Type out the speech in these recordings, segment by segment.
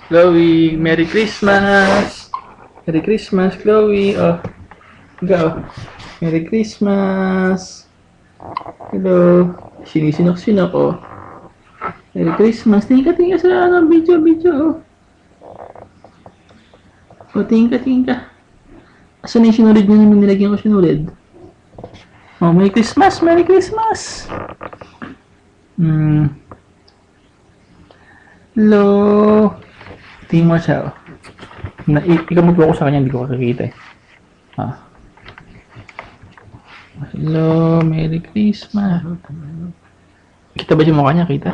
Chloe, Merry Christmas! Merry Christmas, Chloe. Oh, ikaw. Merry Christmas! Hello. Sinisinok-sinok, oh. Merry Christmas. Tingin ka sa ano, video. Oh. O, tingin ka. Asan na yung sinulid nyo naman nilagyan ko sinulid? Oh, Merry Christmas! Merry Christmas! Hello! Tingin mo siya, oh. Ikaw mag-focus sa kanya, hindi ko kakakita eh. Ah. Hello! Merry Christmas! Kita ba yung mukha niya? Kita?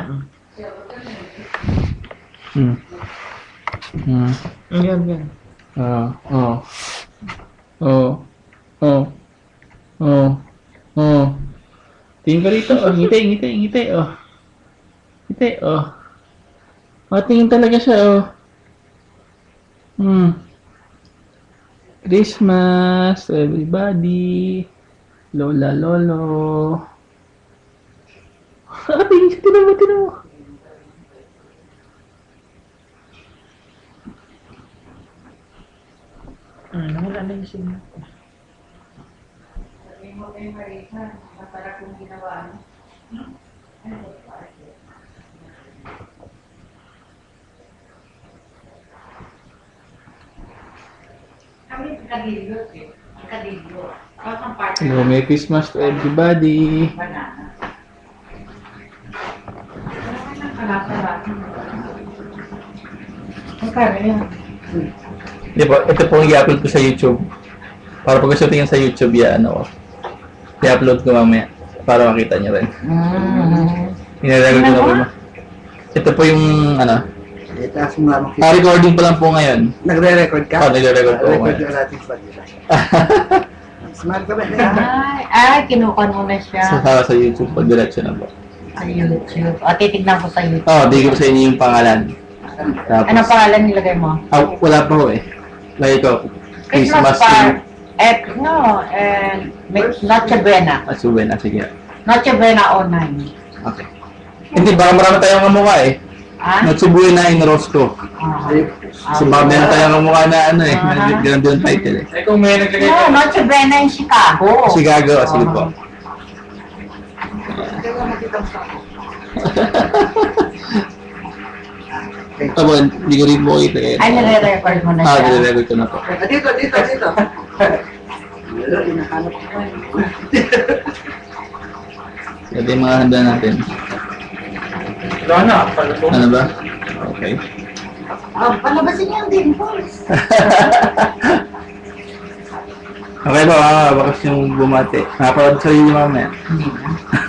Yan. Tingin ka rito, oh. Ngiti, oh. Ngiti, oh. Oh, tingin talaga siya, oh. Christmas, everybody. Lola, lolo. Tingin siya, tinan mo. Nawala na yung signal. Sabi mo kay Marisa, masarap kong ginawa, no? Kami kadilyo, eh. Kadilyo. Ang part Hello, Merry Christmas to everybody. banana. Wala nang kalasa. Ang kaya yan. Di ba, ito po yung i-upload ko sa YouTube. Para pag gusto tingin sa YouTube, i-upload ko mamaya. Para makita nyo rin. Inirecord ko na po. Ito po yung, Taas mo nga makita. recording pa lang po ngayon. Nagre-record ka? Nagre-record po Record ngayon. na natin sa nila. Smart ka ba? Kinuha mo na siya Sa YouTube, pag diretso na po. sa YouTube. O, titignan ko sa YouTube. Bigay ko sa inyo yung pangalan. Tapos, Anong pangalan nilagay mo? wala pa ho eh. Lagi ko, Christmas Christmas Park. tree. Noche Buena. Asuben, sige. Noche Buena 09. Okay. Hindi, baka marami tayong kamukha eh. Ah? Natsubuhin na in Roscoe. So, baka meron tayong kamukha na ganun yung title eh. Eh kung may naglagay No, ka. Noche Buena in Chicago. Chicago, sige po. Tabo, hindi ko rin po kita eh. Ay, nire-record mo na siya. Nire-record ko na po. Dito. Hinahanap ko. Ito yung mga handa natin. Wala na. Palabong. Ano ba? Okay. Palabasin niyo ang dimples. Okay po, bakas yung bumati. Nakapanood sa inyo mamaya.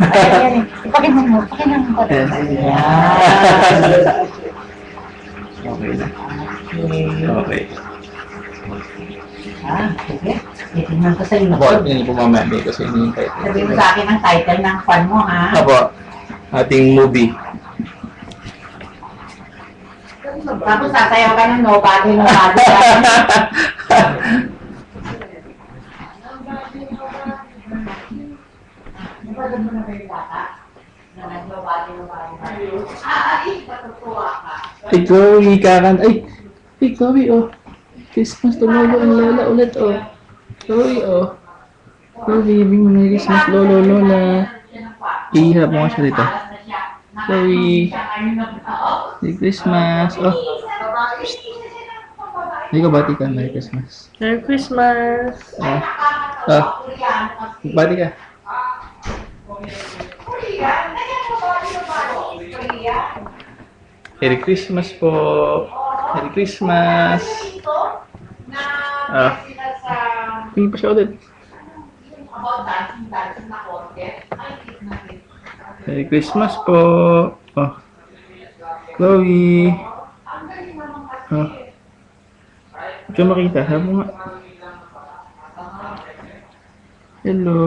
Ay, ipakita mo pa rin. Okay na. Okay. Sige. Titignan ko sa iyo. Ako, yun po mamaya. May kasi yun yung title. Sabihin mo sa akin ang title ng fan mo, ha? Apo, ating movie. Tapos sasayaw ka ng nobody. Napagod mo na ba yung bata? Na nag-nobody. Ay, patutuwa ka. Ay, Chloe, kakan. Ay, Chloe, oh. Christmas to lolo and lola ulit, oh. Chloe, oh. Chloe, bing mo Christmas, lolo, lola. Ihap mo nga siya dito. Chloe. Merry Christmas. Oh, hindi ko bati ka. Merry Christmas. Merry Christmas. Bati ka. Merry Christmas po. Merry Christmas. Tingin pa siya ulit. Merry Christmas po. Oh. Chloe. Oh. Ito makita. Sabi mo nga. Hello.